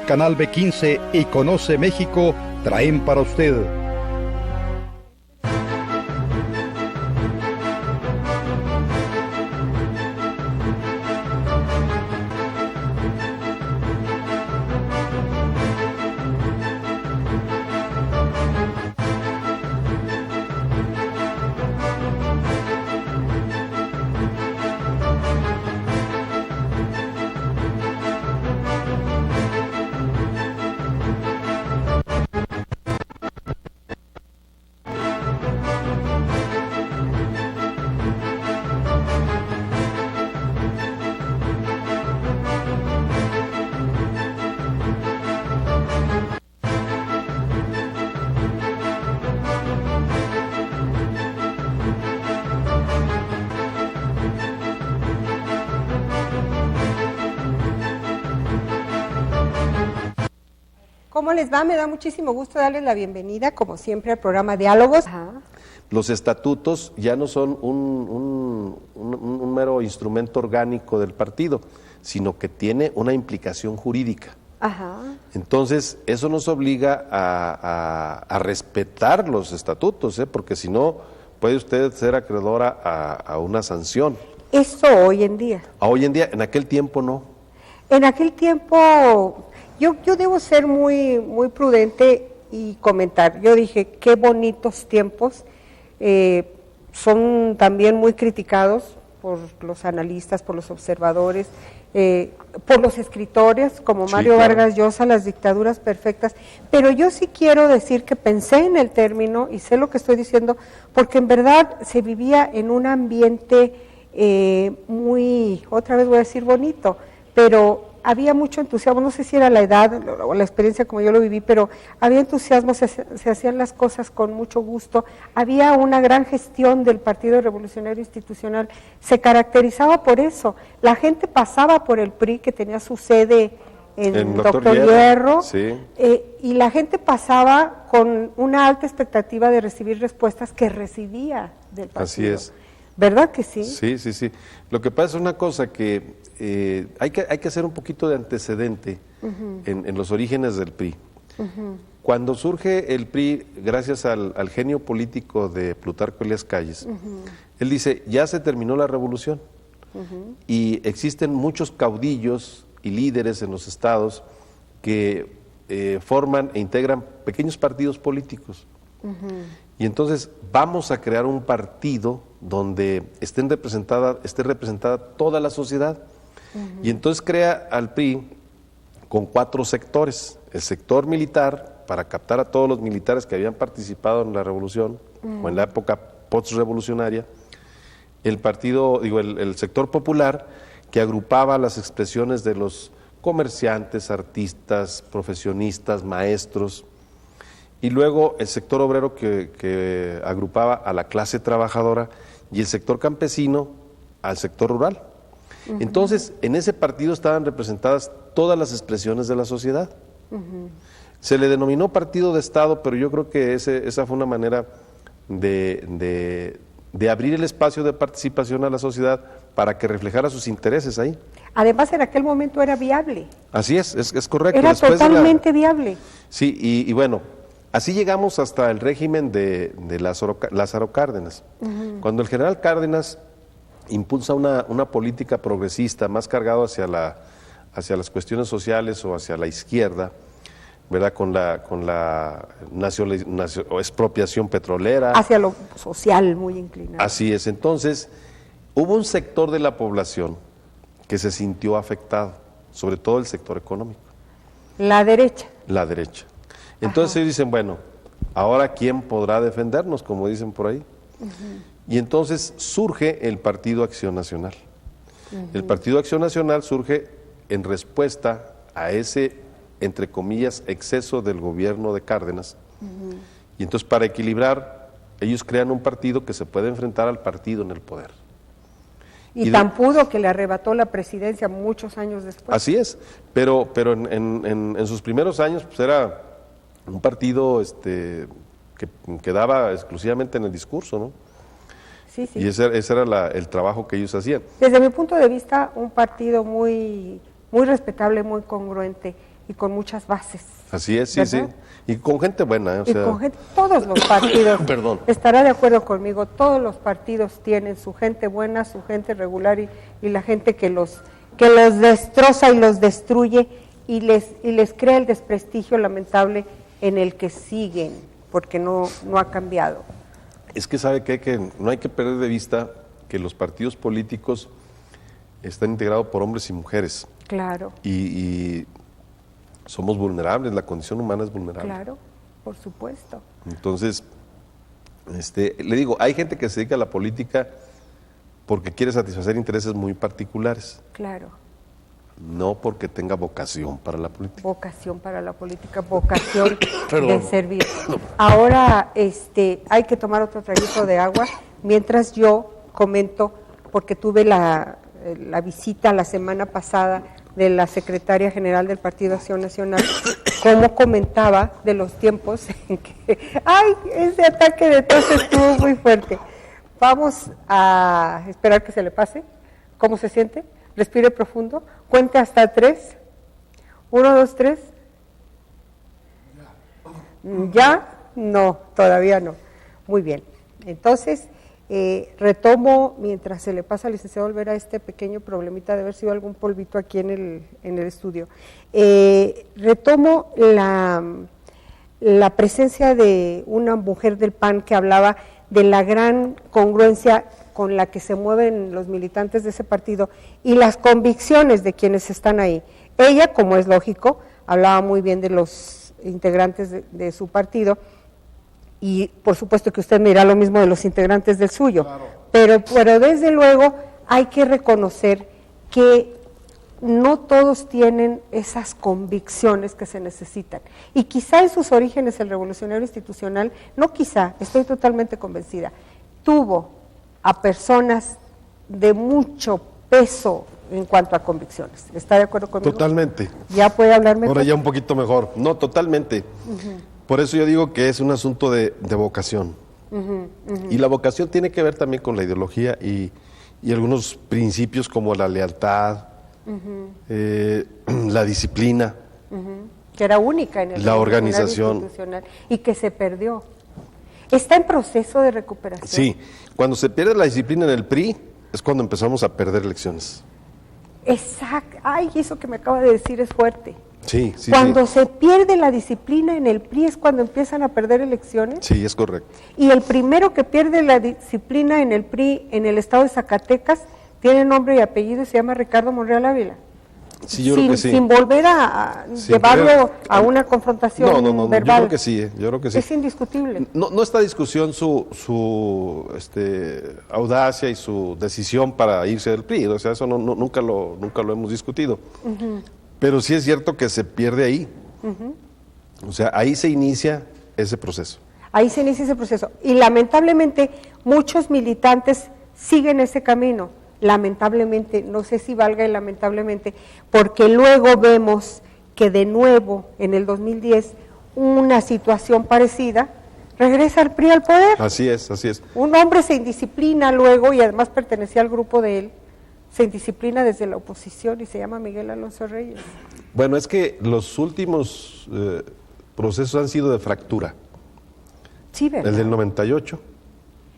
Canal B15 y Conoce México traen para usted. ¿Cómo les va? Me da muchísimo gusto darles la bienvenida, como siempre, al programa Diálogos. Ajá. Los estatutos ya no son un mero instrumento orgánico del partido, sino que tiene una implicación jurídica. Ajá. Entonces, eso nos obliga a respetar los estatutos, porque si no, puede usted ser acreedora a una sanción. Eso hoy en día. Hoy en día, en aquel tiempo no. En aquel tiempo, yo debo ser muy prudente y comentar. Yo dije, qué bonitos tiempos. Son también muy criticados por los analistas, por los observadores, por los escritores como Mario Vargas Llosa, las dictaduras perfectas, pero yo sí quiero decir que pensé en el término y sé lo que estoy diciendo, porque en verdad se vivía en un ambiente muy, otra vez voy a decir bonito, pero había mucho entusiasmo, no sé si era la edad o la experiencia como yo lo viví, pero había entusiasmo, se hacían las cosas con mucho gusto, había una gran gestión del Partido Revolucionario Institucional, se caracterizaba por eso, la gente pasaba por el PRI que tenía su sede en Doctor Hierro, sí. Y la gente pasaba con una alta expectativa de recibir respuestas que recibía del partido. Así es. ¿Verdad que sí? Sí, sí, sí. Lo que pasa es una cosa que hay que hacer un poquito de antecedente en los orígenes del PRI. Cuando surge el PRI, gracias al genio político de Plutarco Elías Calles, él dice, ya se terminó la revolución y existen muchos caudillos y líderes en los estados que forman e integran pequeños partidos políticos. Y entonces vamos a crear un partido donde esté representada toda la sociedad. Y entonces crea al PRI con 4 sectores. El sector militar, para captar a todos los militares que habían participado en la revolución o en la época post-revolucionaria. El sector popular, que agrupaba las expresiones de los comerciantes, artistas, profesionistas, maestros. Y luego el sector obrero que agrupaba a la clase trabajadora y el sector campesino al sector rural. Entonces, en ese partido estaban representadas todas las expresiones de la sociedad. Se le denominó partido de Estado, pero yo creo que esa fue una manera de abrir el espacio de participación a la sociedad para que reflejara sus intereses ahí. Además, en aquel momento era viable. Así es correcto. Era totalmente viable. Sí, y bueno, así llegamos hasta el régimen de Lázaro Cárdenas. Cuando el general Cárdenas impulsa una política progresista más cargado hacia las cuestiones sociales o hacia la izquierda, ¿verdad? Con la expropiación petrolera. Hacia lo social muy inclinado. Así es. Entonces, hubo un sector de la población que se sintió afectado, sobre todo el sector económico. La derecha. La derecha. Entonces ellos dicen, bueno, ahora ¿quién podrá defendernos? Como dicen por ahí. Y entonces surge el Partido Acción Nacional. El Partido Acción Nacional surge en respuesta a ese, entre comillas, exceso del gobierno de Cárdenas. Y entonces, para equilibrar, ellos crean un partido que se puede enfrentar al partido en el poder. Y tan pudo que le arrebató la presidencia muchos años después. Así es, pero en sus primeros años pues era un partido que quedaba exclusivamente en el discurso, ¿no? Sí, sí. Y ese era el trabajo que ellos hacían. Desde mi punto de vista, un partido muy respetable, muy congruente. y con muchas bases. Así es, sí, ¿verdad? sí. Y con gente buena, o Y sea, con gente, todos los partidos, Perdón. estará de acuerdo conmigo, todos los partidos tienen su gente buena, su gente regular y la gente que los destroza y los destruye y les crea el desprestigio lamentable en el que siguen, porque no ha cambiado. es que sabe que no hay que perder de vista que los partidos políticos están integrados por hombres y mujeres. Claro, Y somos vulnerables, la condición humana es vulnerable. claro, por supuesto. Entonces, le digo, hay gente que se dedica a la política porque quiere satisfacer intereses muy particulares, Claro, no porque tenga vocación para la política. vocación para la política, vocación Perdón. de servir. Ahora hay que tomar otro traguito de agua mientras yo comento, porque tuve la visita la semana pasada de la secretaria general del Partido Acción Nacional, como comentaba de los tiempos en que, ¡ay! Ese ataque de tos estuvo muy fuerte. Vamos a esperar que se le pase. ¿Cómo se siente? Respire profundo. Cuente hasta 3. 1, 2, 3. ¿Ya? No, todavía no. Muy bien. Entonces, retomo, mientras se le pasa al licenciado Olvera este pequeño problemita de haber sido algún polvito aquí en el estudio, retomo la presencia de una mujer del PAN que hablaba de la gran congruencia con la que se mueven los militantes de ese partido y las convicciones de quienes están ahí. Ella, como es lógico, hablaba muy bien de los integrantes de su partido, y por supuesto que usted me dirá lo mismo de los integrantes del suyo, claro. pero desde luego hay que reconocer que no todos tienen esas convicciones que se necesitan, y quizá en sus orígenes el revolucionario institucional, no quizá, estoy totalmente convencida, tuvo a personas de mucho peso en cuanto a convicciones. ¿Está de acuerdo conmigo? Totalmente. ¿Ya puede hablar mejor? Ahora ya un poquito mejor. No, totalmente. Por eso yo digo que es un asunto de vocación. Y la vocación tiene que ver también con la ideología y algunos principios como la lealtad, la disciplina. Que era única en el la organización institucional y que se perdió. ¿Está en proceso de recuperación? Sí, cuando se pierde la disciplina en el PRI es cuando empezamos a perder elecciones. Exacto. Ay, eso que me acaba de decir es fuerte. Sí, sí. Cuando se pierde la disciplina en el PRI es cuando empiezan a perder elecciones. Sí, es correcto. Y el primero que pierde la disciplina en el PRI en el estado de Zacatecas tiene nombre y apellido y se llama Ricardo Monreal Ávila. Sí, yo creo que sí. Sin volver a llevarlo a una confrontación verbal. Yo creo que sí, yo creo que sí. Es indiscutible. No está en discusión su audacia y su decisión para irse del PRI, o sea, eso nunca lo hemos discutido. Pero sí es cierto que se pierde ahí. O sea, ahí se inicia ese proceso. Ahí se inicia ese proceso. Y lamentablemente muchos militantes siguen ese camino. Lamentablemente, no sé si valga el lamentablemente, porque luego vemos que de nuevo en el 2010 una situación parecida regresa al PRI al poder. Así es, así es. Un hombre se indisciplina luego, y además pertenecía al grupo de él, se indisciplina desde la oposición y se llama Miguel Alonso Reyes. Bueno, es que los últimos procesos han sido de fractura. Sí, ¿verdad? El del 98,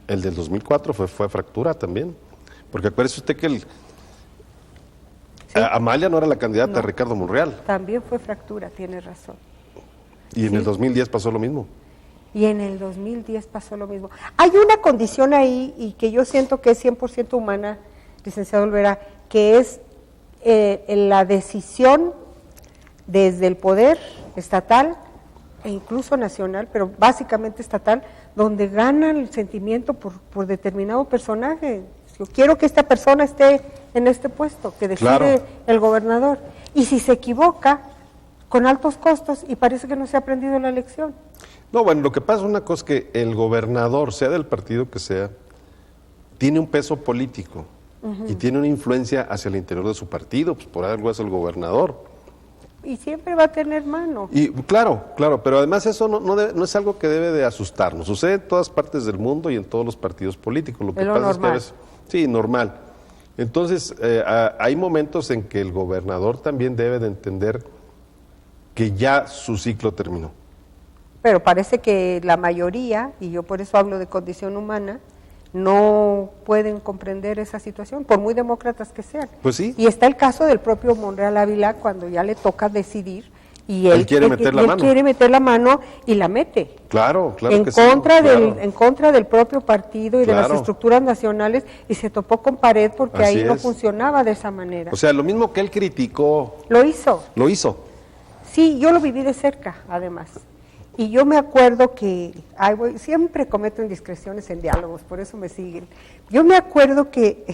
el del 2004 fue fractura también. Porque acuérdese usted que Amalia no era la candidata de Ricardo Monreal. También fue fractura, tiene razón. Y en el 2010 pasó lo mismo. Y en el 2010 pasó lo mismo. Hay una condición ahí y que yo siento que es 100% humana, licenciado Olvera, que es la decisión desde el poder estatal e incluso nacional, pero básicamente estatal, donde gana el sentimiento por determinado personaje. Yo quiero que esta persona esté en este puesto, que decide Claro. el gobernador. Y si se equivoca, con altos costos, y parece que no se ha aprendido la lección. No, bueno, lo que pasa es una cosa, que el gobernador, sea del partido que sea, tiene un peso político y tiene una influencia hacia el interior de su partido, pues por algo es el gobernador. Y siempre va a tener mano. Y claro, pero además eso no es algo que debe de asustarnos. Sucede en todas partes del mundo y en todos los partidos políticos. Lo que pasa normal. es que a veces, sí, normal. Entonces, hay momentos en que el gobernador también debe de entender que ya su ciclo terminó. Pero parece que la mayoría, y yo por eso hablo de condición humana, no pueden comprender esa situación, por muy demócratas que sean. Pues sí. Y está el caso del propio Monreal Ávila, cuando ya le toca decidir, y él quiere meter la mano. quiere meter la mano y la mete. Claro, claro En que contra sí. Claro. en contra del propio partido y de las Claro. estructuras nacionales, y se topó con pared porque Así ahí no es. funcionaba de esa manera. O sea, lo mismo que él criticó, Lo hizo. lo hizo. Sí, yo lo viví de cerca, además. Y yo me acuerdo que, siempre cometo indiscreciones en diálogos, por eso me siguen. Yo me acuerdo que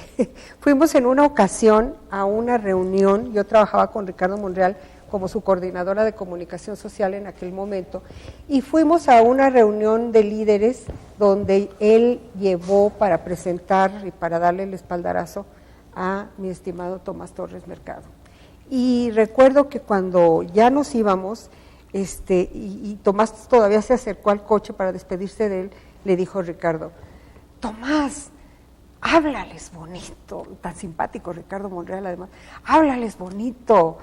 fuimos en una ocasión a una reunión, yo trabajaba con Ricardo Monreal como su coordinadora de comunicación social en aquel momento, y fuimos a una reunión de líderes donde él llevó para presentar y para darle el espaldarazo a mi estimado Tomás Torres Mercado. Y recuerdo que cuando ya nos íbamos, y Tomás todavía se acercó al coche para despedirse de él, le dijo Ricardo: Tomás, háblales bonito, tan simpático Ricardo Monreal además, háblales bonito,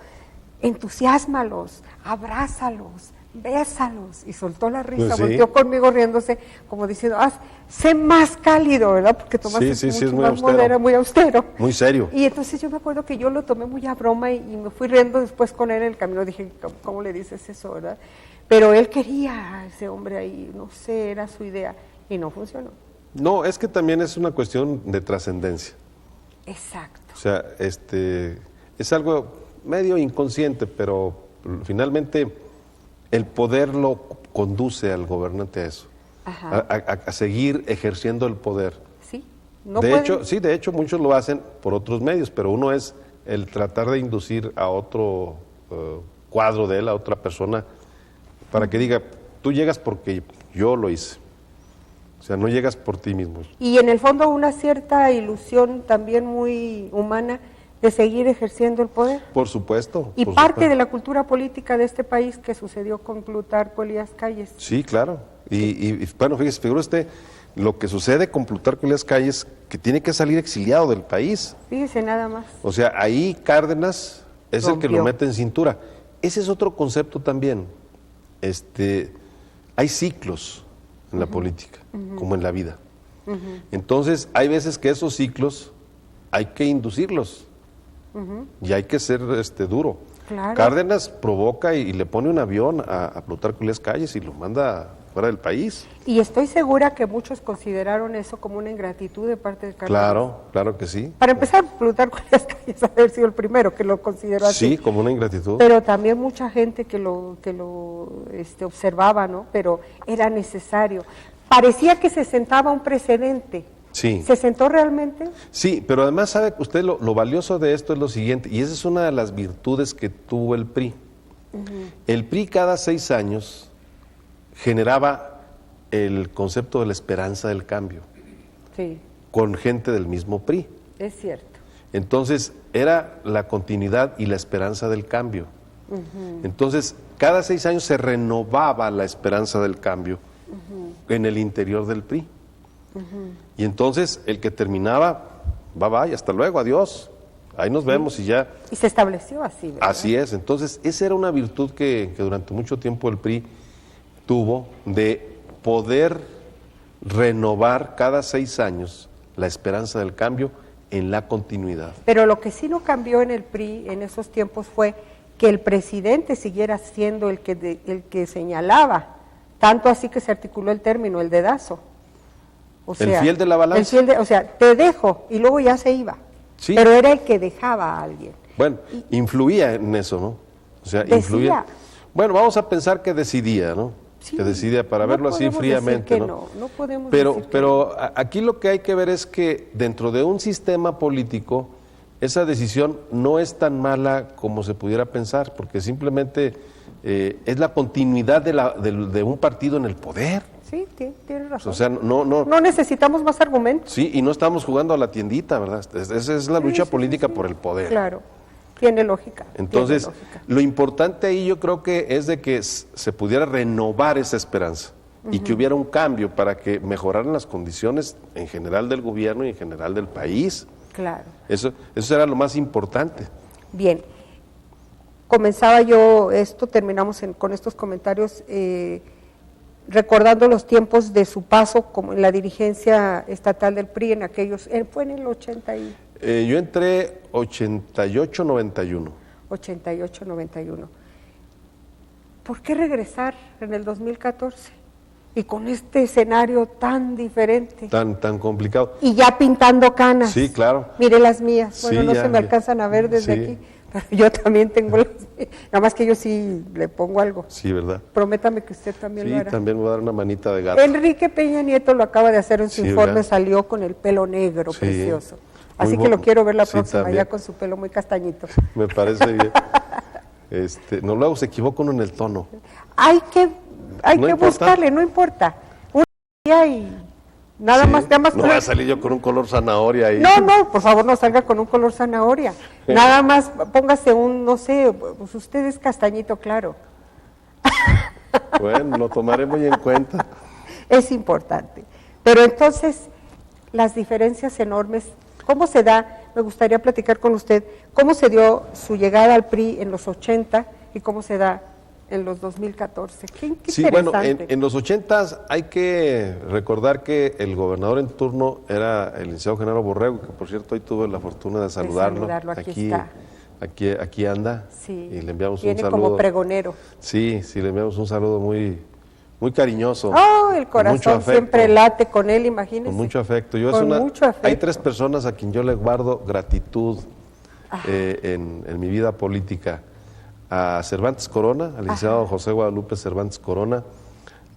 entusiásmalos, abrázalos, bésalos. Y soltó la risa, Pues sí. volteó conmigo riéndose, como diciendo, sé más cálido, ¿verdad? Porque Tomás Sí, es sí, sí, mucho es muy más austero. modera, muy austero. Muy serio. Y entonces yo me acuerdo que yo lo tomé muy a broma y me fui riendo después con él en el camino. Dije, ¿cómo le dices eso, verdad? Pero él quería a ese hombre ahí, no sé, era su idea, y no funcionó. No, es que también es una cuestión de trascendencia. Exacto. O sea, es algo medio inconsciente, pero finalmente el poder lo conduce al gobernante a eso, Ajá. a seguir ejerciendo el poder. Sí, no de pueden- hecho, sí, de hecho muchos lo hacen por otros medios, pero uno es el tratar de inducir a otro cuadro de él, a otra persona, para que diga, tú llegas porque yo lo hice. O sea, no llegas por ti mismo. Y en el fondo una cierta ilusión también muy humana de seguir ejerciendo el poder. Por supuesto. Y por parte supuesto. de la cultura política de este país que sucedió con Plutarco Elías Calles. Sí, claro. Y bueno, fíjese, figura usted lo que sucede con Plutarco Elías Calles, que tiene que salir exiliado del país. Fíjese nada más. O sea, ahí Cárdenas es el que lo Rompió. mete en cintura. Ese es otro concepto también. Hay ciclos en la política, como en la vida. Entonces, hay veces que esos ciclos hay que inducirlos y hay que ser duro. Claro. Cárdenas provoca y le pone un avión a Plutarco Elías Calles y lo manda fuera del país. Y estoy segura que muchos consideraron eso como una ingratitud de parte de Cárdenas. Claro, claro que sí. Para empezar, Plutarco Elías Calles haber sido el primero que lo consideró así. Sí, como una ingratitud. Pero también mucha gente que lo observaba, ¿no? Pero era necesario. Parecía que se sentaba un precedente. Sí. ¿Se sentó realmente? Sí, pero además sabe usted lo valioso de esto es lo siguiente, y esa es una de las virtudes que tuvo el PRI. El PRI cada 6 años generaba el concepto de la esperanza del cambio Sí, con gente del mismo PRI. es cierto. Entonces era la continuidad y la esperanza del cambio. Entonces cada 6 años se renovaba la esperanza del cambio en el interior del PRI. Y entonces el que terminaba, bye, hasta luego, adiós, ahí nos vemos y ya. Y se estableció así, ¿verdad? Así es, entonces esa era una virtud que durante mucho tiempo el PRI tuvo de poder renovar cada 6 años la esperanza del cambio en la continuidad. Pero lo que sí no cambió en el PRI en esos tiempos fue que el presidente siguiera siendo el que señalaba, tanto así que se articuló el término, el dedazo. O El fiel de la balanza. El fiel o sea, te dejo, y luego ya se iba. Sí. Pero era el que dejaba a alguien. Bueno, influía en eso, ¿no? O sea, Decía. influía. Bueno, vamos a pensar que decidía, ¿no? Sí, Que decidía para no verlo así podemos fríamente, decir que ¿no? no podemos Pero, decir que pero aquí lo que hay que ver es que dentro de un sistema político esa decisión no es tan mala como se pudiera pensar, porque simplemente es la continuidad de un partido en el poder. Sí, tienes razón. O sea, no. No necesitamos más argumentos. Sí, y no estamos jugando a la tiendita, ¿verdad? Esa es la lucha Sí, política sí. por el poder. Claro, tiene lógica. Entonces, tiene lógica. lo importante ahí yo creo que es de que se pudiera renovar esa esperanza y que hubiera un cambio para que mejoraran las condiciones en general del gobierno y en general del país. Claro. Eso era lo más importante. Bien. comenzaba yo esto, terminamos con estos comentarios recordando los tiempos de su paso como en la dirigencia estatal del PRI en aquellos, fue en el 80 y... yo entré 88-91. 88-91. ¿Por qué regresar en el 2014? Y con este escenario tan diferente. Tan complicado. Y ya pintando canas. Sí, claro. Mire las mías. Bueno, Sí, no ya, se me alcanzan a ver desde sí. aquí. Pero yo también tengo las mías. Nada más que yo sí le pongo algo. Sí, ¿verdad? Prométame que usted también lo Sí, hará. también me voy a dar una manita de gato. Enrique Peña Nieto lo acaba de hacer en su Sí, informe, ¿verdad? salió con el pelo negro, Sí. precioso. Muy Así que lo quiero ver la sí, próxima, también. ya con su pelo muy castañito. Me parece bien. No, luego se equivoca uno en el tono. Hay que No importa. buscarle, no importa. Un día y nada Sí. más, nada más. No voy a salir yo con un color zanahoria ahí. No, por favor, no salga con un color zanahoria. Nada más póngase un, no sé, pues usted es castañito, claro. Bueno, lo tomaré muy en cuenta. Es importante. Pero entonces, las diferencias enormes, ¿cómo se da? Me gustaría platicar con usted, ¿cómo se dio su llegada al PRI en los 80 y cómo se da en los 2014? Qué Sí, bueno, interesante. en los 80s hay que recordar que el gobernador en turno era el licenciado Genaro Borrego, que por cierto hoy tuve la fortuna de saludarlo. Aquí está. Aquí anda. Sí, Y le enviamos viene un saludo. como pregonero. Sí, le enviamos un saludo muy cariñoso. Oh, el con mucho corazón afecto, siempre late con él, imagínese. Con mucho afecto. Mucho afecto. Hay 3 personas a quien yo le guardo gratitud en mi vida política. A Cervantes Corona, al licenciado José Guadalupe Cervantes Corona,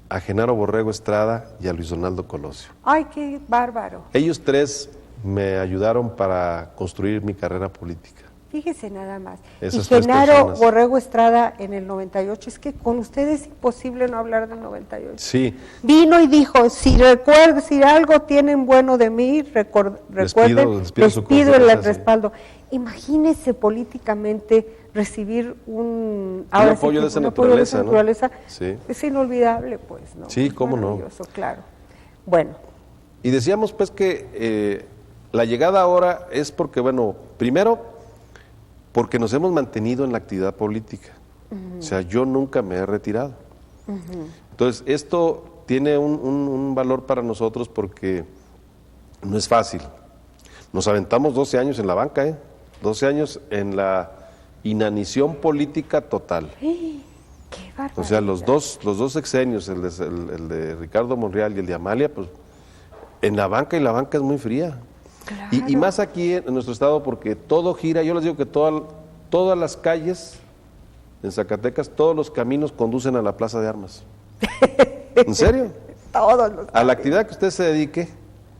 a Genaro Borrego Estrada y a Luis Donaldo Colosio. Ay, qué bárbaro. Ellos 3 me ayudaron para construir mi carrera política. Fíjese nada más. Esas y 3 Genaro personas. Borrego Estrada en el 98, es que con usted es imposible no hablar del 98. Sí, Vino y dijo, si algo tienen bueno de mí, recuerden, les pido su el confianza, sí. respaldo. Imagínese políticamente recibir un apoyo de esa naturaleza, ¿no? Sí. Es inolvidable, pues, ¿no? Sí, Es cómo no. maravilloso, claro. Bueno, y decíamos pues que la llegada ahora es porque, bueno, primero, porque nos hemos mantenido en la actividad política. O sea, yo nunca me he retirado. Entonces, esto tiene un valor para nosotros porque no es fácil. Nos aventamos 12 años en la banca, 12 años en la inanición política total. qué barbaridad. O sea, los dos sexenios, el de Ricardo Monreal y el de Amalia, pues en la banca, y la banca es muy fría. Claro. Y más aquí en nuestro estado, porque todo gira. Yo les digo que todas las calles en Zacatecas, todos los caminos conducen a la Plaza de Armas. ¿En serio? Todos los A la actividad que usted se dedique,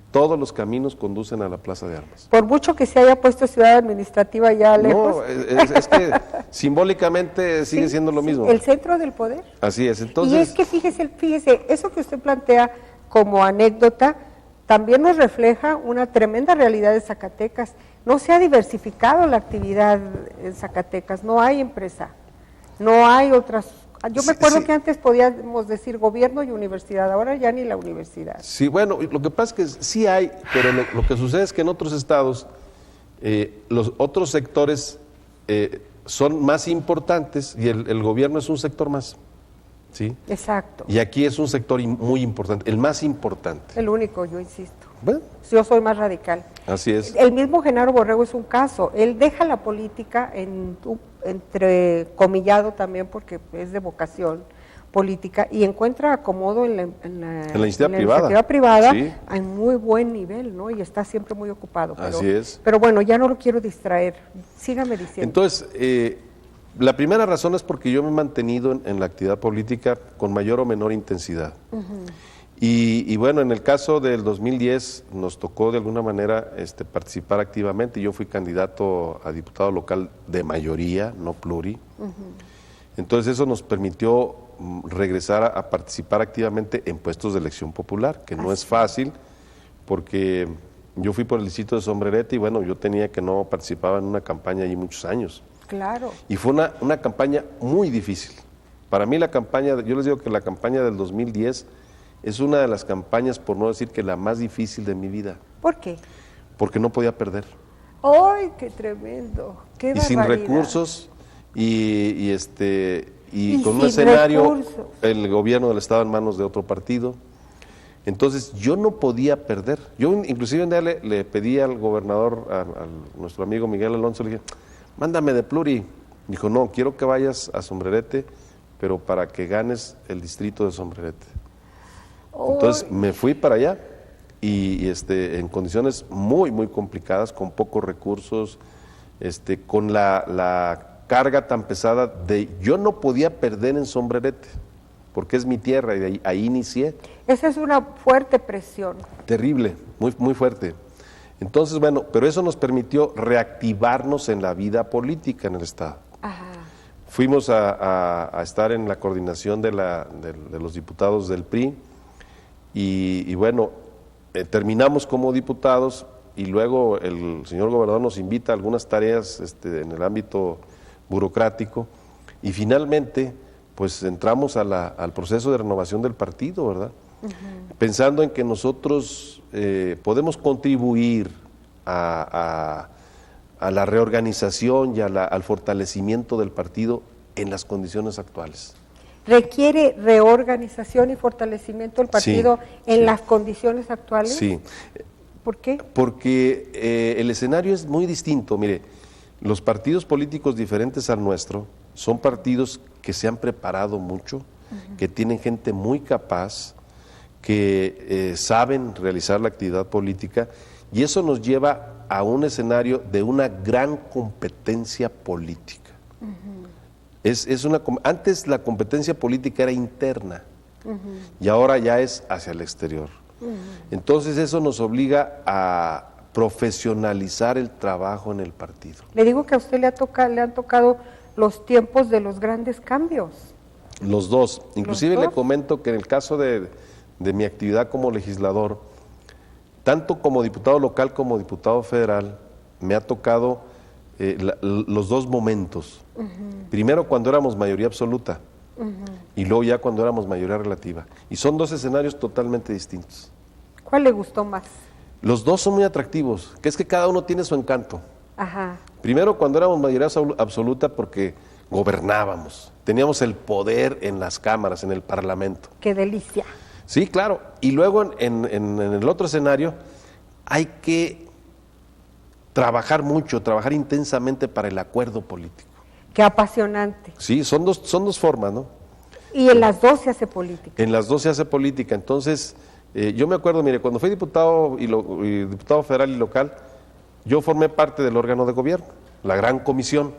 todos los caminos conducen a la Plaza de Armas. Por mucho que se haya puesto ciudad administrativa ya lejos. No, es que simbólicamente sigue siendo lo mismo. El centro del poder. Así es. Entonces, Y es que fíjese, eso que usted plantea como anécdota también nos refleja una tremenda realidad de Zacatecas. No se ha diversificado la actividad en Zacatecas, no hay empresa, no hay otras. Yo me acuerdo que antes podíamos decir gobierno y universidad, ahora ya ni la universidad. Sí, bueno, lo que pasa es que sí hay, pero lo que sucede es que en otros estados los otros sectores son más importantes y el gobierno es un sector más, ¿sí? Exacto. Y aquí es un sector muy importante, el más importante. El único, yo insisto. Bueno, Yo soy más radical. así es. El mismo Genaro Borrego es un caso. Él deja la política entre comillado también porque es de vocación política y encuentra acomodo en la iniciativa privada sí. a muy buen nivel, ¿no? Y está siempre muy ocupado. Pero, Así es. Pero bueno, ya no lo quiero distraer. Sígame diciendo. Entonces, la primera razón es porque yo me he mantenido en la actividad política con mayor o menor intensidad. Y bueno, en el caso del 2010 nos tocó de alguna manera participar activamente. Yo fui candidato a diputado local de mayoría, no pluri. Entonces eso nos permitió regresar a participar activamente en puestos de elección popular, que no es fácil, porque yo fui por el distrito de Sombrerete y bueno, yo tenía que no participaba en una campaña allí muchos años. Claro. Y fue una campaña muy difícil. Para mí la campaña, yo les digo que la campaña del 2010 es una de las campañas, por no decir que la más difícil de mi vida. ¿Por qué? Porque no podía perder. ¡Ay, qué tremendo! ¡Qué Y sin barbaridad! recursos, y con un sin escenario, recursos. el gobierno del Estado en manos de otro partido. Entonces yo no podía perder. Yo inclusive un día le pedí al gobernador, a nuestro amigo Miguel Alonso, le dije, mándame de pluri. Dijo, no, quiero que vayas a Sombrerete, pero para que ganes el distrito de Sombrerete. Entonces me fui para allá y en condiciones muy, muy complicadas, con pocos recursos, con la carga tan pesada de yo no podía perder en Sombrerete, porque es mi tierra y ahí inicié. Esa es una fuerte presión. Terrible, muy, muy fuerte. Entonces, bueno, pero eso nos permitió reactivarnos en la vida política en el Estado. Ajá. Fuimos a estar en la coordinación de los diputados del PRI y bueno, terminamos como diputados y luego el señor gobernador nos invita a algunas tareas en el ámbito burocrático y finalmente pues entramos al proceso de renovación del partido, ¿verdad? Pensando en que nosotros podemos contribuir a la reorganización y al fortalecimiento del partido en las condiciones actuales. ¿Requiere reorganización y fortalecimiento del partido en las condiciones actuales? Sí. ¿Por qué? Porque el escenario es muy distinto. Mire, los partidos políticos diferentes al nuestro son partidos que se han preparado mucho, que tienen gente muy capaz, que saben realizar la actividad política y eso nos lleva a un escenario de una gran competencia política. Antes la competencia política era interna y ahora ya es hacia el exterior. Entonces eso nos obliga a profesionalizar el trabajo en el partido. Le digo que a usted le han tocado los tiempos de los grandes cambios. Los dos. Inclusive ¿Los dos? le comento que en el caso de mi actividad como legislador, tanto como diputado local como diputado federal, me ha tocado los dos momentos. Primero cuando éramos mayoría absoluta y luego ya cuando éramos mayoría relativa. Y son dos escenarios totalmente distintos. ¿Cuál le gustó más? Los dos son muy atractivos, que es que cada uno tiene su encanto. Ajá. Primero cuando éramos mayoría absoluta porque gobernábamos, teníamos el poder en las cámaras, en el Parlamento. Qué delicia. Sí, claro. Y luego en el otro escenario hay que trabajar mucho, trabajar intensamente para el acuerdo político. Qué apasionante. Sí, son dos formas, ¿no? Y en las dos se hace política. En las dos se hace política. Entonces, yo me acuerdo, mire, cuando fui diputado y diputado federal y local, yo formé parte del órgano de gobierno, la gran comisión,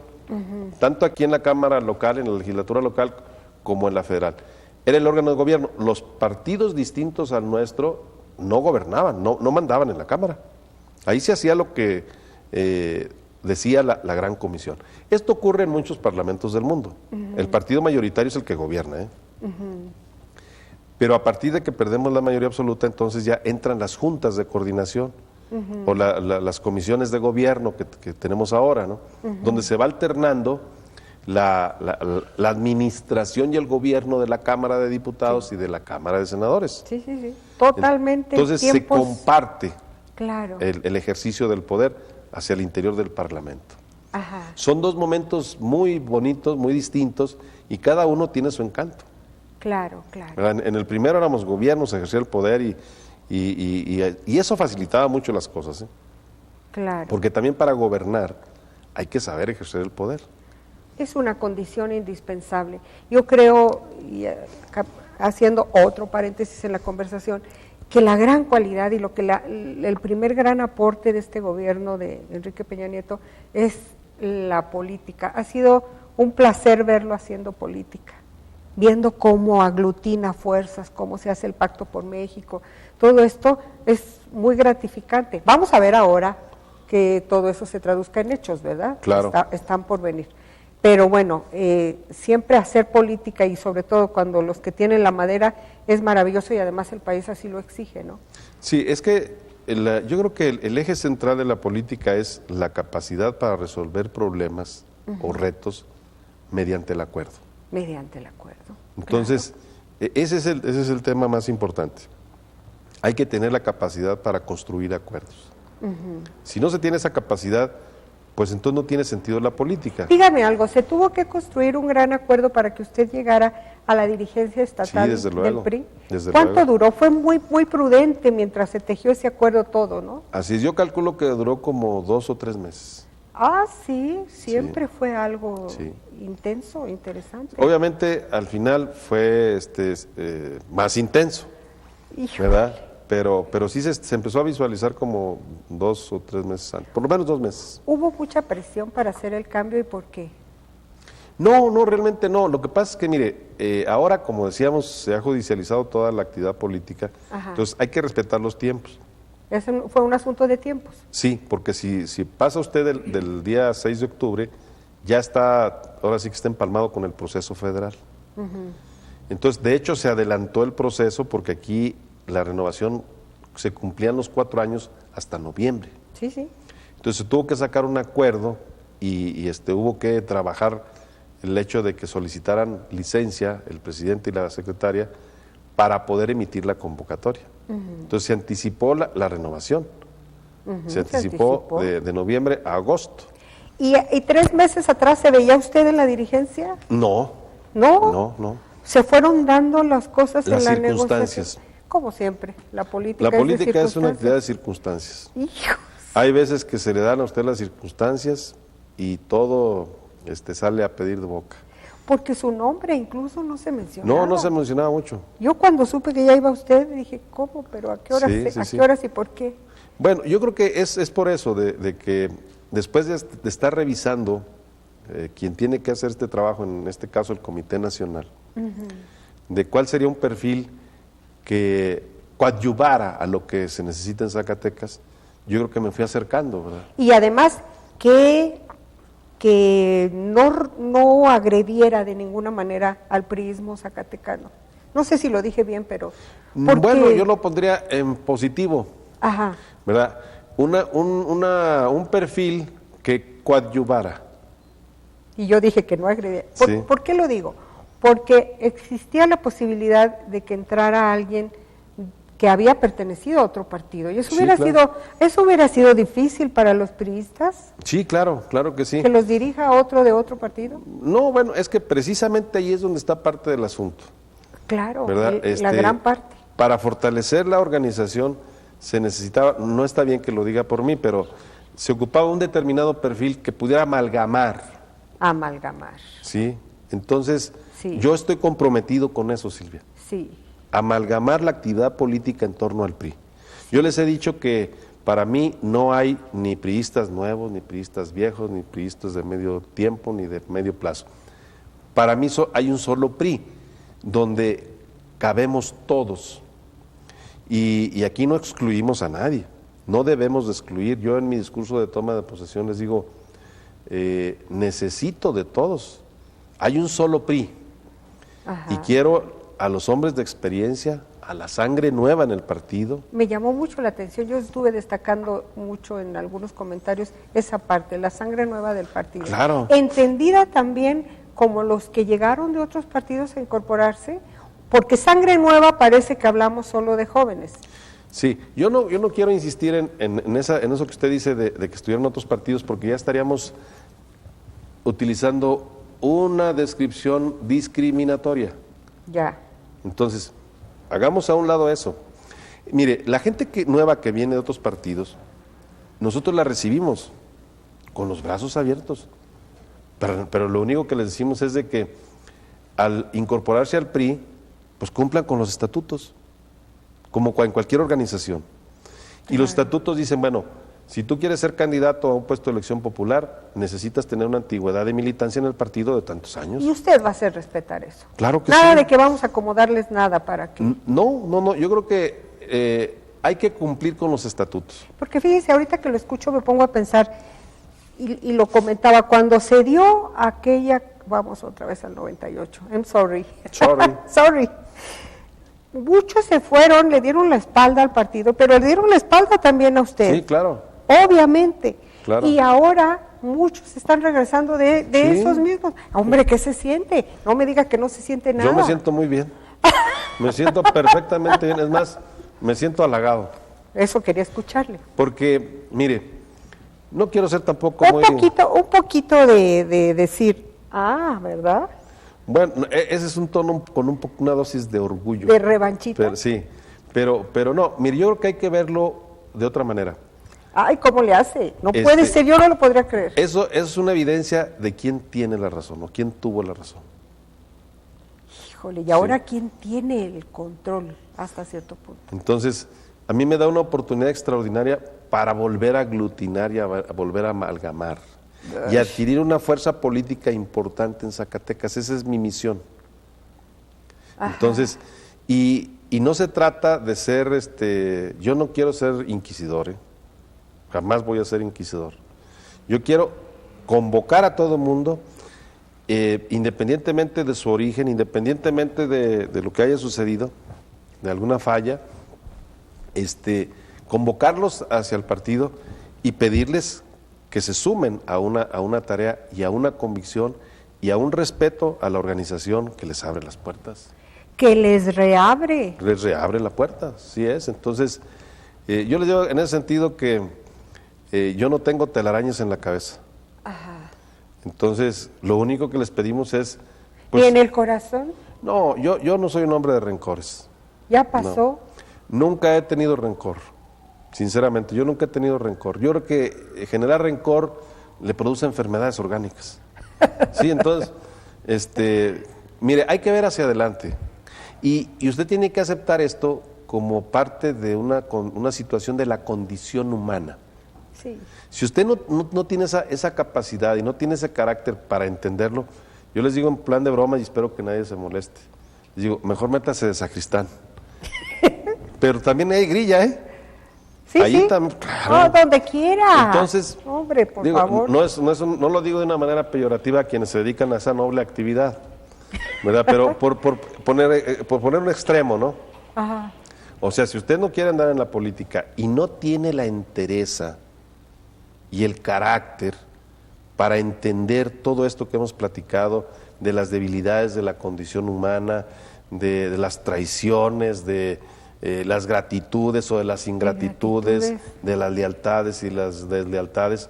tanto aquí en la Cámara local, en la legislatura local, como en la federal. Era el órgano de gobierno. Los partidos distintos al nuestro no gobernaban, no mandaban en la Cámara. Ahí se hacía lo que decía la gran comisión. Esto ocurre en muchos parlamentos del mundo. El partido mayoritario es el que gobierna, Pero a partir de que perdemos la mayoría absoluta, entonces ya entran las juntas de coordinación o las comisiones de gobierno que tenemos ahora, ¿no? Donde se va alternando la administración y el gobierno de la Cámara de Diputados y de la Cámara de Senadores. Sí. Totalmente. Entonces se comparte claro. el ejercicio del poder hacia el interior del Parlamento. Ajá. Son dos momentos muy bonitos, muy distintos, y cada uno tiene su encanto. Claro. En el primero éramos gobiernos, ejercía el poder y eso facilitaba mucho las cosas. Claro. Porque también para gobernar hay que saber ejercer el poder. Es una condición indispensable. Yo creo, haciendo otro paréntesis en la conversación, que la gran cualidad y lo que el primer gran aporte de este gobierno de Enrique Peña Nieto es la política. Ha sido un placer verlo haciendo política, viendo cómo aglutina fuerzas, cómo se hace el Pacto por México. Todo esto es muy gratificante. Vamos a ver ahora que todo eso se traduzca en hechos, ¿verdad? Claro. Están por venir. Pero bueno, siempre hacer política y sobre todo cuando los que tienen la madera es maravilloso y además el país así lo exige, ¿no? Sí, es que yo creo que el eje central de la política es la capacidad para resolver problemas o retos mediante el acuerdo. Mediante el acuerdo. Entonces, ese es el tema más importante. Hay que tener la capacidad para construir acuerdos. Si no se tiene esa capacidad, pues entonces no tiene sentido la política. Dígame algo, ¿se tuvo que construir un gran acuerdo para que usted llegara a la dirigencia estatal desde luego, del PRI? desde ¿Cuánto luego. duró? Fue muy prudente mientras se tejió ese acuerdo todo, ¿no? Así es, yo calculo que duró como 2 o 3 meses. Ah, sí, siempre fue algo Sí. intenso, interesante. Obviamente al final fue más intenso, Híjole. ¿verdad? Pero sí se empezó a visualizar como 2 o 3 meses antes, por lo menos 2 meses. ¿Hubo mucha presión para hacer el cambio y por qué? No, realmente no. Lo que pasa es que, mire, ahora, como decíamos, se ha judicializado toda la actividad política, Ajá. entonces hay que respetar los tiempos. Fue un asunto de tiempos. Sí, porque si pasa usted del día 6 de octubre, ya está, ahora sí que está empalmado con el proceso federal. Entonces, de hecho, se adelantó el proceso porque aquí la renovación se cumplían los 4 años hasta noviembre. Sí, sí. Entonces, se tuvo que sacar un acuerdo y hubo que trabajar el hecho de que solicitaran licencia el presidente y la secretaria para poder emitir la convocatoria. Entonces, se anticipó la renovación. Se anticipó de noviembre a agosto. ¿Y 3 meses atrás se veía usted en la dirigencia? No, ¿No? no. Se fueron dando las cosas Las en la circunstancias. negociación. Como siempre, la política. La política de es una actividad de circunstancias. Hijos. Hay veces que se le dan a usted las circunstancias y todo sale a pedir de boca. Porque su nombre incluso no se mencionaba. No se mencionaba mucho. Yo cuando supe que ya iba usted dije, ¿cómo? ¿Pero a qué horas? Sí. ¿Qué horas y por qué? Bueno, yo creo que es por eso, de que después de estar revisando quien tiene que hacer este trabajo, en este caso el Comité Nacional, de cuál sería un perfil que coadyuvara a lo que se necesita en Zacatecas, yo creo que me fui acercando, ¿verdad? Y además que no agrediera de ninguna manera al priismo zacatecano. No sé si lo dije bien, pero... Bueno, yo lo pondría en positivo, Ajá. ¿verdad? Un perfil que coadyuvara. Y yo dije que no agrediera. Sí. ¿Por qué lo digo? Porque existía la posibilidad de que entrara alguien que había pertenecido a otro partido. Y eso Sí, hubiera claro. hubiera sido difícil para los priistas, Sí, claro que sí. que los dirija otro de otro partido. No, bueno, es que precisamente ahí es donde está parte del asunto, Claro, ¿verdad? la gran parte. Para fortalecer la organización se necesitaba, no está bien que lo diga por mí, pero se ocupaba un determinado perfil que pudiera amalgamar, Amalgamar, ¿sí? Entonces, Sí. yo estoy comprometido con eso, Silvia. sí. Amalgamar la actividad política en torno al PRI. Yo les he dicho que para mí no hay ni priistas nuevos, ni priistas viejos, ni priistas de medio tiempo, ni de medio plazo. Para mí hay un solo PRI, donde cabemos todos. Y aquí no excluimos a nadie, no debemos de excluir. Yo en mi discurso de toma de posesión les digo, necesito de todos. Hay un solo PRI. Ajá. Y quiero a los hombres de experiencia, a la sangre nueva en el partido. Me llamó mucho la atención, yo estuve destacando mucho en algunos comentarios esa parte, la sangre nueva del partido. Claro. Entendida también como los que llegaron de otros partidos a incorporarse, porque sangre nueva parece que hablamos solo de jóvenes. Sí, yo no quiero insistir en eso que usted dice de que estuvieron otros partidos, porque ya estaríamos utilizando una descripción discriminatoria. Ya. Entonces, hagamos a un lado eso. Mire, la gente nueva que viene de otros partidos, nosotros la recibimos con los brazos abiertos. Pero lo único que les decimos es de que al incorporarse al PRI, pues cumplan con los estatutos, como en cualquier organización. Y los estatutos dicen, bueno, si tú quieres ser candidato a un puesto de elección popular, necesitas tener una antigüedad de militancia en el partido de tantos años. Y usted va a hacer respetar eso. Claro que Nada sí. de que vamos a acomodarles nada para que... No, yo creo que hay que cumplir con los estatutos. Porque fíjese, ahorita que lo escucho me pongo a pensar, y lo comentaba, cuando se dio aquella, vamos otra vez al 98, I'm sorry. Sorry. Sorry. Muchos se fueron, le dieron la espalda al partido, pero le dieron la espalda también a usted. Sí, claro. Obviamente. Claro. Y ahora muchos están regresando de Sí. esos mismos. Hombre, ¿qué se siente? No me diga que no se siente nada. Yo me siento muy bien. Me siento perfectamente bien. Es más, me siento halagado. Eso quería escucharle. Porque, mire, No quiero ser tampoco Un poquito de decir, ¿verdad? Bueno, ese es un tono con una dosis de orgullo. De revanchita. Pero, sí, pero no, mire, yo creo que hay que verlo de otra manera. Ay, ¿cómo le hace? No puede ser, yo no lo podría creer. Eso es una evidencia de quién tiene la razón o quién tuvo la razón. Híjole, y ahora quién tiene el control hasta cierto punto. Entonces, a mí me da una oportunidad extraordinaria para volver a aglutinar y a volver a amalgamar y adquirir una fuerza política importante en Zacatecas. Esa es mi misión. Ajá. Entonces, y no se trata de ser, yo no quiero ser inquisidor, jamás voy a ser inquisidor. Yo quiero convocar a todo el mundo, independientemente de su origen, independientemente de lo que haya sucedido, de alguna falla, convocarlos hacia el partido y pedirles que se sumen a una tarea y a una convicción y a un respeto a la organización que les abre las puertas. Que les reabre. Les reabre la puerta, sí es. Entonces, yo les digo en ese sentido que yo no tengo telarañas en la cabeza. Ajá. Entonces, lo único que les pedimos es... ¿Y en el corazón? No, yo no soy un hombre de rencores. ¿Ya pasó? No, nunca he tenido rencor, sinceramente, yo nunca he tenido rencor. Yo creo que generar rencor le produce enfermedades orgánicas. Sí, entonces, mire, hay que ver hacia adelante. Y usted tiene que aceptar esto como parte de una situación de la condición humana. Sí. Si usted no tiene esa capacidad y no tiene ese carácter para entenderlo, yo les digo en plan de broma y espero que nadie se moleste. Les digo, mejor métase de sacristán. Pero también hay grilla, ¿eh? Sí, ahí sí. También, claro. No, donde quiera. Entonces, hombre, por favor. No lo digo de una manera peyorativa a quienes se dedican a esa noble actividad, ¿verdad? Pero por poner un extremo, ¿no? Ajá. O sea, si usted no quiere andar en la política y no tiene la entereza y el carácter para entender todo esto que hemos platicado de las debilidades de la condición humana, de las traiciones, de las gratitudes o de las ingratitudes, de las lealtades y las deslealtades,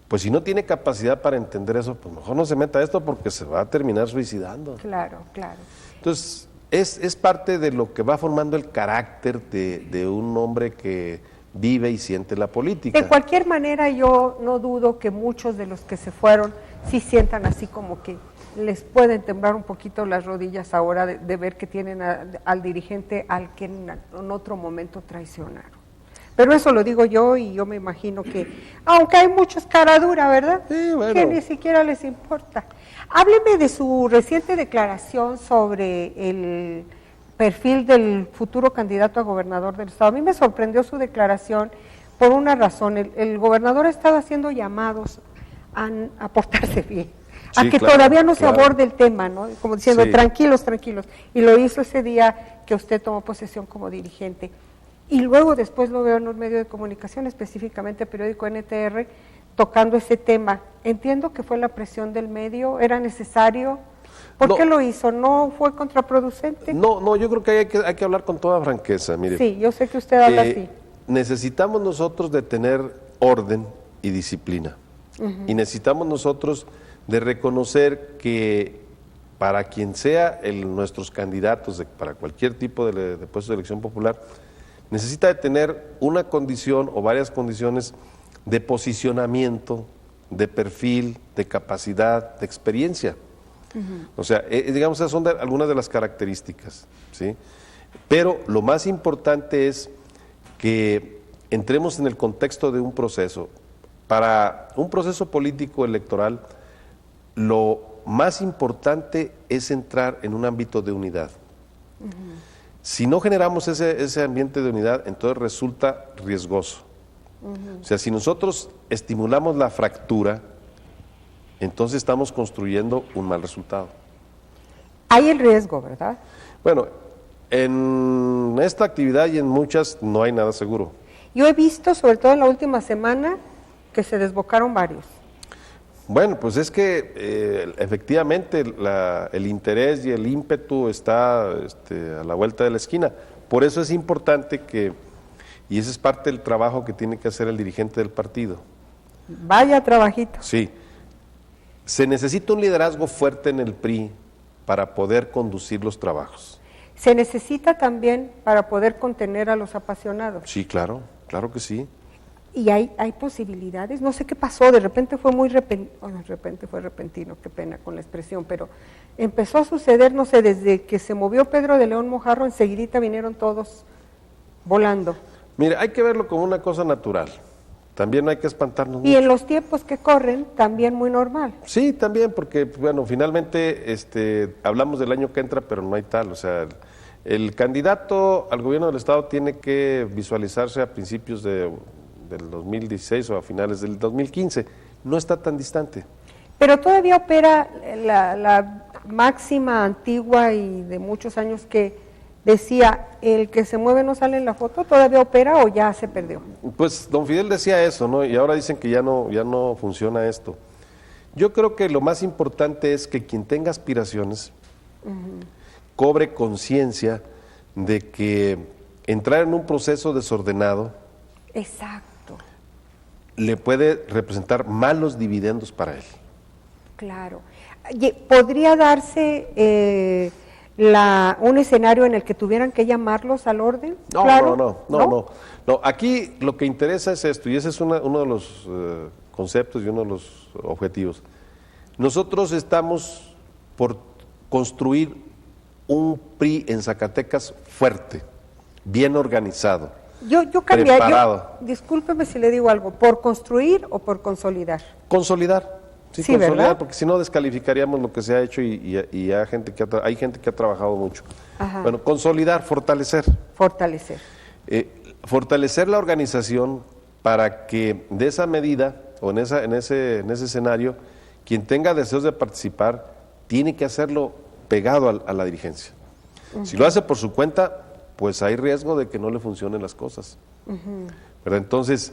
pues si no tiene capacidad para entender eso, pues mejor no se meta a esto porque se va a terminar suicidando. Claro, claro. Entonces, es parte de lo que va formando el carácter de un hombre que vive y siente la política. De cualquier manera, yo no dudo que muchos de los que se fueron sí sientan así como que les pueden temblar un poquito las rodillas ahora de ver que tienen al dirigente al que en otro momento traicionaron. Pero eso lo digo yo y yo me imagino que, aunque hay muchos cara dura, ¿verdad? Sí, bueno. Que ni siquiera les importa. Hábleme de su reciente declaración sobre el perfil del futuro candidato a gobernador del estado. A mí me sorprendió su declaración por una razón. El gobernador ha estado haciendo llamados a portarse bien. Sí, a que claro, todavía no se claro. aborde el tema, ¿no? Como diciendo, Sí. tranquilos. Y lo hizo ese día que usted tomó posesión como dirigente. Y luego después lo veo en un medio de comunicación, específicamente el periódico NTR, tocando ese tema. Entiendo que fue la presión del medio, era necesario. ¿Por qué lo hizo? ¿No fue contraproducente? No, yo creo que hay que hablar con toda franqueza, mire. Sí, yo sé que usted habla así. Necesitamos nosotros de tener orden y disciplina. Y necesitamos nosotros de reconocer que para quien sea nuestros candidatos para cualquier tipo de puesto de elección popular, necesita de tener una condición o varias condiciones de posicionamiento, de perfil, de capacidad, de experiencia. O sea, digamos, esas son algunas de las características, ¿sí? Pero lo más importante es que entremos en el contexto de un proceso. Para un proceso político electoral, lo más importante es entrar en un ámbito de unidad. Si no generamos ese ambiente de unidad, entonces resulta riesgoso. O sea, si nosotros estimulamos la fractura, entonces estamos construyendo un mal resultado. Hay el riesgo, ¿verdad? Bueno, en esta actividad y en muchas no hay nada seguro. Yo he visto, sobre todo en la última semana, que se desbocaron varios. Bueno, pues es que efectivamente el interés y el ímpetu está a la vuelta de la esquina. Por eso es importante y ese es parte del trabajo que tiene que hacer el dirigente del partido, Vaya trabajito. Sí. Se necesita un liderazgo fuerte en el PRI para poder conducir los trabajos. Se necesita también para poder contener a los apasionados. Sí, claro, claro que sí. Y hay posibilidades, no sé qué pasó, de repente fue muy repentino, qué pena con la expresión, pero empezó a suceder, no sé, desde que se movió Pedro de León Mojarro, enseguidita vinieron todos volando. Mire, hay que verlo como una cosa natural, también no hay que espantarnos Y mucho. en los tiempos que corren, también muy normal. Sí, también, porque, bueno, finalmente hablamos del año que entra, pero no hay tal, o sea, el candidato al gobierno del Estado tiene que visualizarse a principios del 2016 o a finales del 2015, no está tan distante. Pero todavía opera la máxima antigua y de muchos años que decía, el que se mueve no sale en la foto, ¿todavía opera o ya se perdió? Pues don Fidel decía eso, ¿no? Y ahora dicen que ya no funciona esto. Yo creo que lo más importante es que quien tenga aspiraciones cobre conciencia de que entrar en un proceso desordenado Exacto, le puede representar malos dividendos para él. claro. ¿Podría darse un escenario en el que tuvieran que llamarlos al orden? No, Claro, no. Aquí lo que interesa es esto, y ese es uno de los conceptos y uno de los objetivos. Nosotros estamos por construir un PRI en Zacatecas fuerte, bien organizado, Yo cambiaría, preparado. discúlpeme si le digo algo, ¿por construir o por consolidar? Consolidar. Sí, Sí, consolidar, ¿verdad? porque si no descalificaríamos lo que se ha hecho y hay gente que ha trabajado mucho. Ajá. Bueno, consolidar, fortalecer. Fortalecer. Fortalecer la organización para que de esa medida o en ese escenario, quien tenga deseos de participar tiene que hacerlo pegado a la dirigencia. Si lo hace por su cuenta, pues hay riesgo de que no le funcionen las cosas. ¿Verdad? Entonces,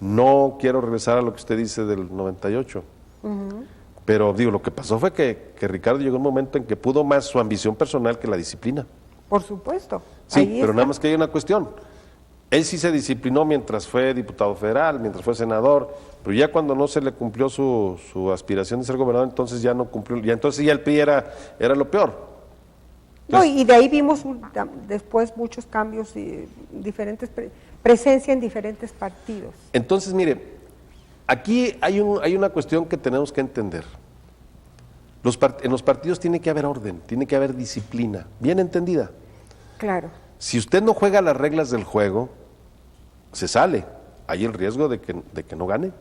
no quiero regresar a lo que usted dice del 98, pero digo, lo que pasó fue que Ricardo llegó a un momento en que pudo más su ambición personal que la disciplina. Por supuesto. Sí, Ahí pero está. nada más que hay una cuestión. Él sí se disciplinó mientras fue diputado federal, mientras fue senador, pero ya cuando no se le cumplió su aspiración de ser gobernador, entonces ya no cumplió, entonces ya el PRI era lo peor. No, Entonces, y de ahí vimos después muchos cambios y diferentes presencia en diferentes partidos. entonces, mire, aquí hay una cuestión que tenemos que entender. En los partidos tiene que haber orden, tiene que haber disciplina, bien entendida. Claro. Si usted no juega las reglas del juego, se sale. Hay el riesgo de que no gane,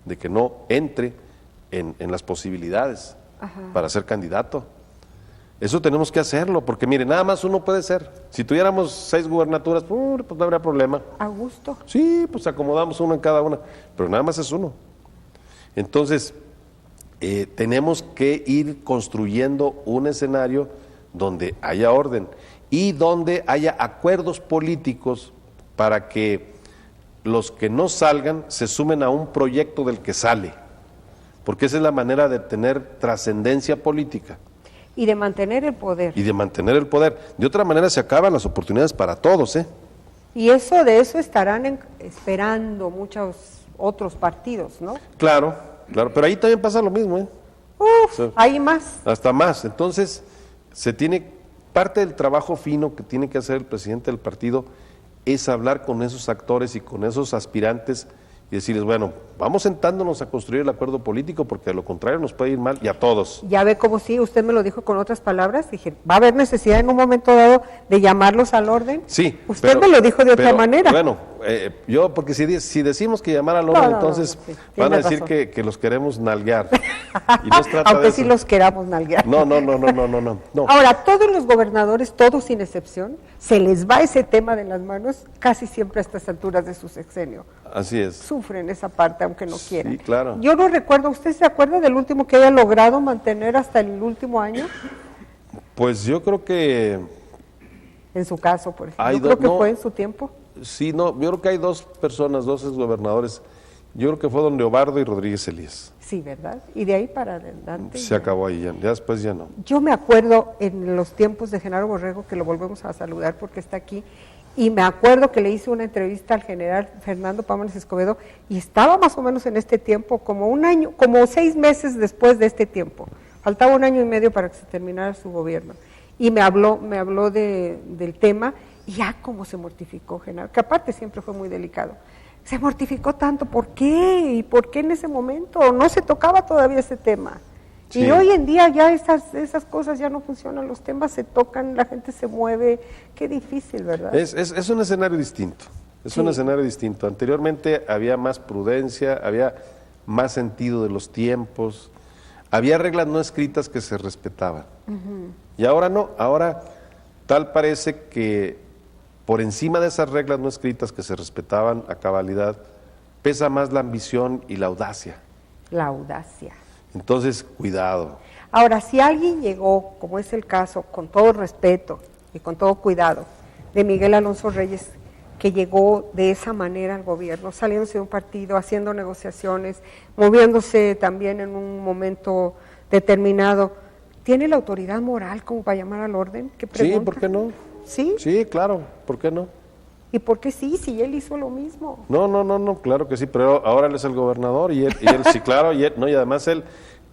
de que no entre en las posibilidades para ser candidato. Eso tenemos que hacerlo, porque mire, nada más uno puede ser. Si tuviéramos 6 gubernaturas, pues no habría problema. A gusto. Sí, pues acomodamos uno en cada una, pero nada más es uno. Entonces, tenemos que ir construyendo un escenario donde haya orden y donde haya acuerdos políticos para que los que no salgan se sumen a un proyecto del que sale, porque esa es la manera de tener trascendencia política. Y de mantener el poder. Y de mantener el poder. De otra manera se acaban las oportunidades para todos, ¿eh? Y de eso estarán esperando muchos otros partidos, ¿no? Claro, pero ahí también pasa lo mismo, ¿eh? Uf, Sí. hay más. Hasta más. Entonces, parte del trabajo fino que tiene que hacer el presidente del partido es hablar con esos actores y con esos aspirantes y decirles, bueno, vamos sentándonos a construir el acuerdo político porque de lo contrario nos puede ir mal y a todos. Ya ve cómo sí, usted me lo dijo con otras palabras, dije, va a haber necesidad en un momento dado de llamarlos al orden. Sí. Usted me lo dijo de otra manera. Bueno, porque si decimos que llamar al orden, No, entonces sí, van a tiene decir razón. que los queremos nalguear. Y no se trata Aunque de sí eso. los queramos nalguear. No. Ahora, todos los gobernadores, todos sin excepción, se les va ese tema de las manos casi siempre a estas alturas de su sexenio. Así es. Sufren esa parte aunque no quieran. Sí, claro. Yo no recuerdo, ¿usted se acuerda del último que haya logrado mantener hasta el último año? Pues yo creo que En su caso, por ejemplo. Hay Yo creo dos- que no. fue en su tiempo. sí, no, yo creo que hay dos exgobernadores. Yo creo que fue don Leobardo y Rodríguez Elías. Sí, ¿verdad? Y de ahí para adelante. Se ya. acabó ahí, ya después ya no. Yo me acuerdo en los tiempos de Genaro Borrego, que lo volvemos a saludar porque está aquí, Y me acuerdo que le hice una entrevista al general Fernando Pámanes Escobedo y estaba más o menos en este tiempo, como un año, como 6 meses después de este tiempo. Faltaba 1 año y medio para que se terminara su gobierno. Y me habló del tema y ya como se mortificó, general, que aparte siempre fue muy delicado. Se mortificó tanto, ¿por qué? ¿Y por qué en ese momento? No se tocaba todavía ese tema. Sí. Y hoy en día ya esas cosas ya no funcionan, los temas se tocan, la gente se mueve, qué difícil, ¿verdad? Es un escenario distinto, un escenario distinto. Anteriormente había más prudencia, había más sentido de los tiempos, había reglas no escritas que se respetaban. Y ahora no, ahora tal parece que por encima de esas reglas no escritas que se respetaban a cabalidad, pesa más la ambición y la audacia. La audacia. Entonces, cuidado. Ahora, si alguien llegó, como es el caso, con todo respeto y con todo cuidado, de Miguel Alonso Reyes, que llegó de esa manera al gobierno, saliéndose de un partido, haciendo negociaciones, moviéndose también en un momento determinado, ¿tiene la autoridad moral como para llamar al orden? ¿Qué pregunta? Sí, ¿por qué no? ¿Sí? Sí, claro, ¿por qué no? ¿Y por qué sí, si él hizo lo mismo? No, claro que sí, pero ahora él es el gobernador y él sí, claro, y además él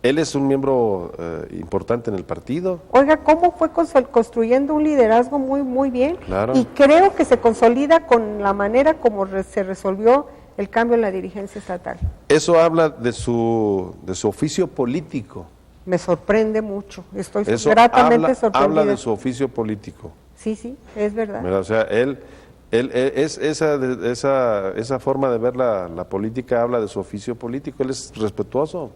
es un miembro importante en el partido. Oiga, ¿cómo fue construyendo un liderazgo muy bien? Claro. Y creo que se consolida con la manera como se resolvió el cambio en la dirigencia estatal. Eso habla de su oficio político. Me sorprende mucho, estoy gratamente sorprendida. Habla de su oficio político. Sí, es verdad. Mira, o sea, él es esa forma de ver la política habla de su oficio político, él es respetuoso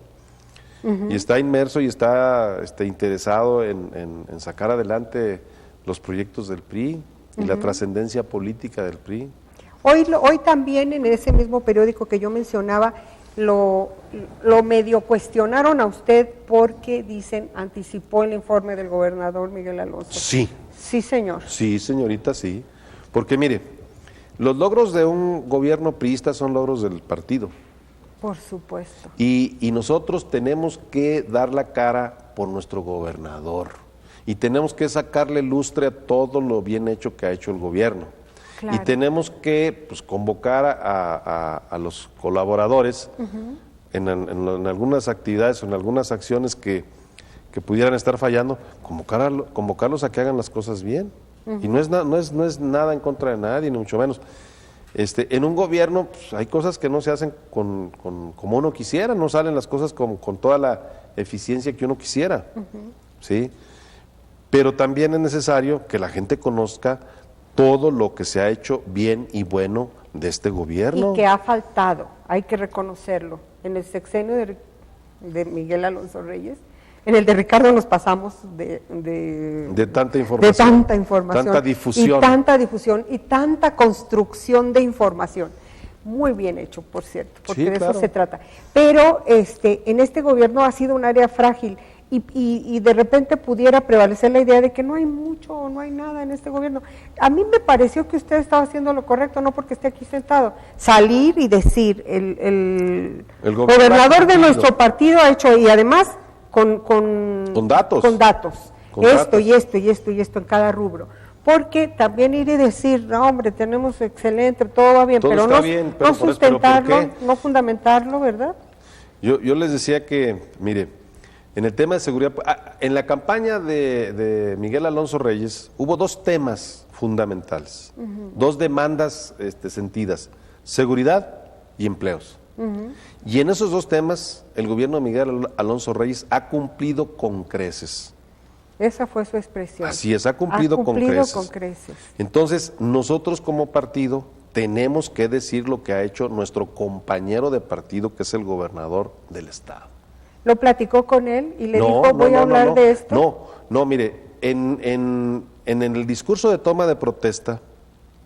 y está inmerso y está interesado en sacar adelante los proyectos del PRI y la trascendencia política del PRI. Hoy también en ese mismo periódico que yo mencionaba, lo medio cuestionaron a usted porque dicen anticipó el informe del gobernador Miguel Alonso. Sí. Sí, señor. Sí, señorita, sí. Porque mire, los logros de un gobierno priista son logros del partido. Por supuesto. Y nosotros tenemos que dar la cara por nuestro gobernador. Y tenemos que sacarle lustre a todo lo bien hecho que ha hecho el gobierno. Claro. Y tenemos que convocar a los colaboradores en algunas actividades o en algunas acciones que pudieran estar fallando, convocarlos a que hagan las cosas bien. Y no es nada en contra de nadie, ni mucho menos. En un gobierno hay cosas que no se hacen como uno quisiera, no salen las cosas con toda la eficiencia que uno quisiera, ¿sí? Pero también es necesario que la gente conozca todo lo que se ha hecho bien y bueno de este gobierno. Y que ha faltado, hay que reconocerlo. En el sexenio de Miguel Alonso Reyes, en el de Ricardo nos pasamos de tanta información. Tanta difusión. Y tanta difusión y tanta construcción de información. Muy bien hecho, por cierto, porque sí, de eso se trata. Pero en este gobierno ha sido un área frágil y de repente pudiera prevalecer la idea de que no hay mucho o no hay nada en este gobierno. A mí me pareció que usted estaba haciendo lo correcto, no porque esté aquí sentado. Salir y decir, el gobernador de nuestro partido ha hecho, y además con datos. Esto y esto en cada rubro. Porque también ir y decir, no hombre, tenemos excelente, todo va bien, pero no sustentarlo, no fundamentarlo, ¿verdad? Yo les decía que, mire, en el tema de seguridad, en la campaña de Miguel Alonso Reyes hubo 2 temas fundamentales, 2 demandas sentidas, seguridad y empleos. Y en esos 2 temas, el gobierno de Miguel Alonso Reyes ha cumplido con creces. Esa fue su expresión. Así es, ha cumplido con creces. Entonces, nosotros como partido tenemos que decir lo que ha hecho nuestro compañero de partido, que es el gobernador del estado. ¿Lo platicó con él y le dijo, voy a hablar de esto? No, mire, en el discurso de toma de protesta,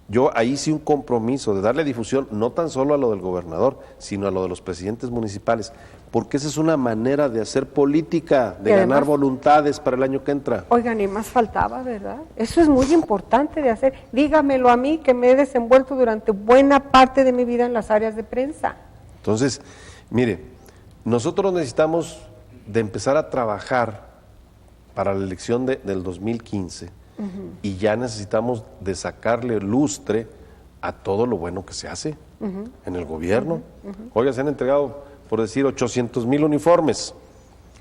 yo ahí hice un compromiso de darle difusión no tan solo a lo del gobernador, sino a lo de los presidentes municipales, porque esa es una manera de hacer política, de ganar voluntades para el año que entra. Oigan, y más faltaba, ¿verdad? Eso es muy importante de hacer. Dígamelo a mí, que me he desenvuelto durante buena parte de mi vida en las áreas de prensa. Entonces, mire, nosotros necesitamos de empezar a trabajar para la elección del 2015, y ya necesitamos de sacarle lustre a todo lo bueno que se hace en el gobierno. Oiga, se han entregado, por decir, 800,000 uniformes.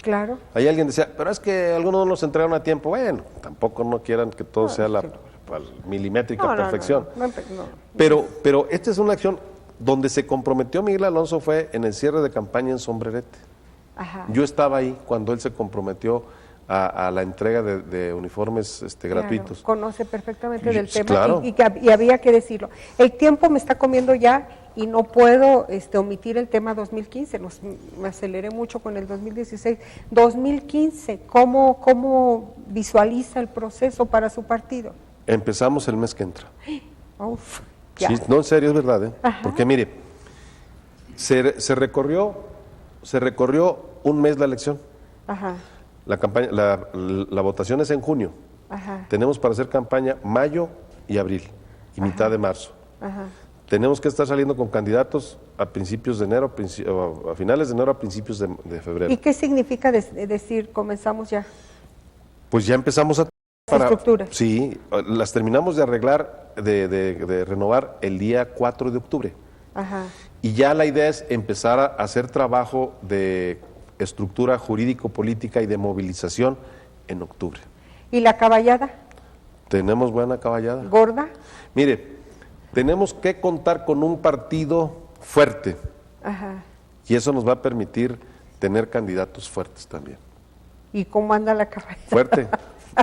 Claro. Ahí alguien decía, pero es que algunos no los entregaron a tiempo. Bueno, tampoco no quieran que todo sea la milimétrica perfección. No. Pero esta es una acción donde se comprometió Miguel Alonso, fue en el cierre de campaña en Sombrerete. Ajá. Yo estaba ahí cuando él se comprometió a la entrega de uniformes gratuitos. Claro, conoce perfectamente del tema claro. y había que decirlo. El tiempo me está comiendo ya y no puedo omitir el tema 2015, me aceleré mucho con el 2016. 2015, ¿cómo visualiza el proceso para su partido? Empezamos el mes que entra. Uf, Sí, no, en serio, es verdad, Ajá. Porque mire, se recorrió un mes la elección. Ajá, La campaña, la votación es en junio. ajá, Tenemos para hacer campaña mayo y abril y mitad de marzo. ajá. Tenemos que estar saliendo con candidatos a principios de enero, a finales de enero, a principios de febrero. ¿Y qué significa decir comenzamos ya? Pues ya empezamos a Estructuras. Sí, las terminamos de arreglar, de renovar el día 4 de octubre. Ajá. Y ya la idea es empezar a hacer trabajo de estructura jurídico-política y de movilización en octubre. ¿Y la caballada? ¿Tenemos buena caballada? ¿Gorda? Mire, tenemos que contar con un partido fuerte Ajá. y eso nos va a permitir tener candidatos fuertes también. ¿Y cómo anda la caballada? Fuerte,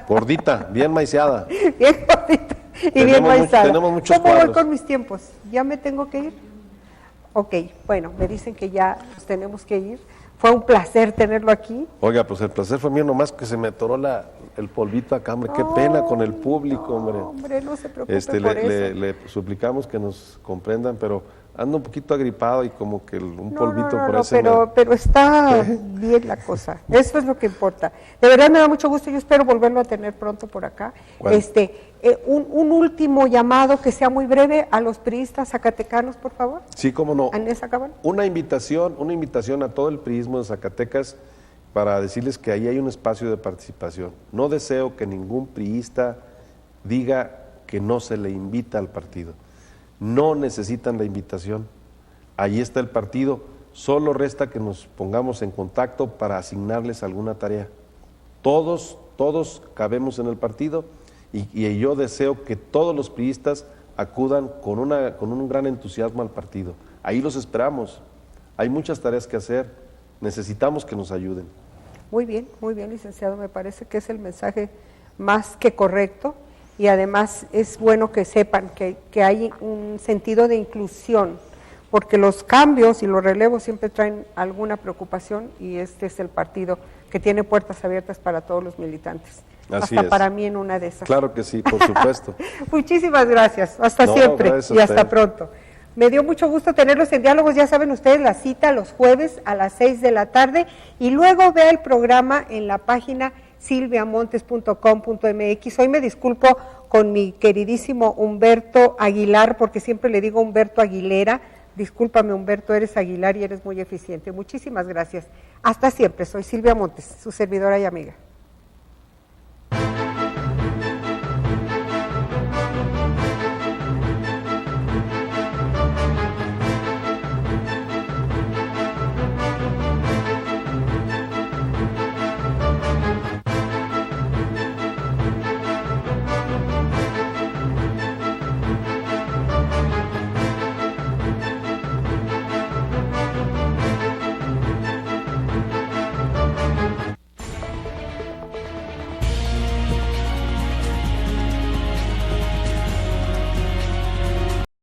gordita, bien maiceada. Bien gordita y bien Tenemos maizada. tenemos muchos ¿Cómo voy cuadros. con mis tiempos? ¿Ya me tengo que ir? Ok, bueno, me dicen que ya nos tenemos que ir. Fue un placer tenerlo aquí. Oiga, pues el placer fue mío, nomás que se me atoró el polvito acá, hombre. Qué pena con el público, hombre. No, hombre, no se preocupe por eso. Le suplicamos que nos comprendan, pero ando un poquito agripado y como que un polvito por ese pero está bien la cosa. Eso es lo que importa. De verdad me da mucho gusto. Yo espero volverlo a tener pronto por acá. ¿Cuál? Un último llamado que sea muy breve a los priistas zacatecanos, por favor. Sí, cómo no. Anés Acabal. Una invitación a todo el priismo de Zacatecas para decirles que ahí hay un espacio de participación. No deseo que ningún priista diga que no se le invita al partido. No necesitan la invitación. Ahí está el partido. Solo resta que nos pongamos en contacto para asignarles alguna tarea. Todos cabemos en el partido y yo deseo que todos los priistas acudan con un gran entusiasmo al partido. Ahí los esperamos. Hay muchas tareas que hacer. Necesitamos que nos ayuden. Muy bien, licenciado. Me parece que es el mensaje más que correcto y además es bueno que sepan que hay un sentido de inclusión, porque los cambios y los relevos siempre traen alguna preocupación y este es el partido que tiene puertas abiertas para todos los militantes. Así hasta es. Para mí en una de esas. Claro que sí, por supuesto. Muchísimas gracias. Hasta No, siempre gracias a y hasta usted. pronto. Me dio mucho gusto tenerlos en Diálogos. Ya saben ustedes, la cita los jueves a las 6 de la tarde y luego vea el programa en la página silviamontes.com.mx. Hoy me disculpo con mi queridísimo Humberto Aguilar, porque siempre le digo Humberto Aguilera. Discúlpame, Humberto, eres Aguilar y eres muy eficiente. Muchísimas gracias. Hasta siempre. Soy Silvia Montes, su servidora y amiga.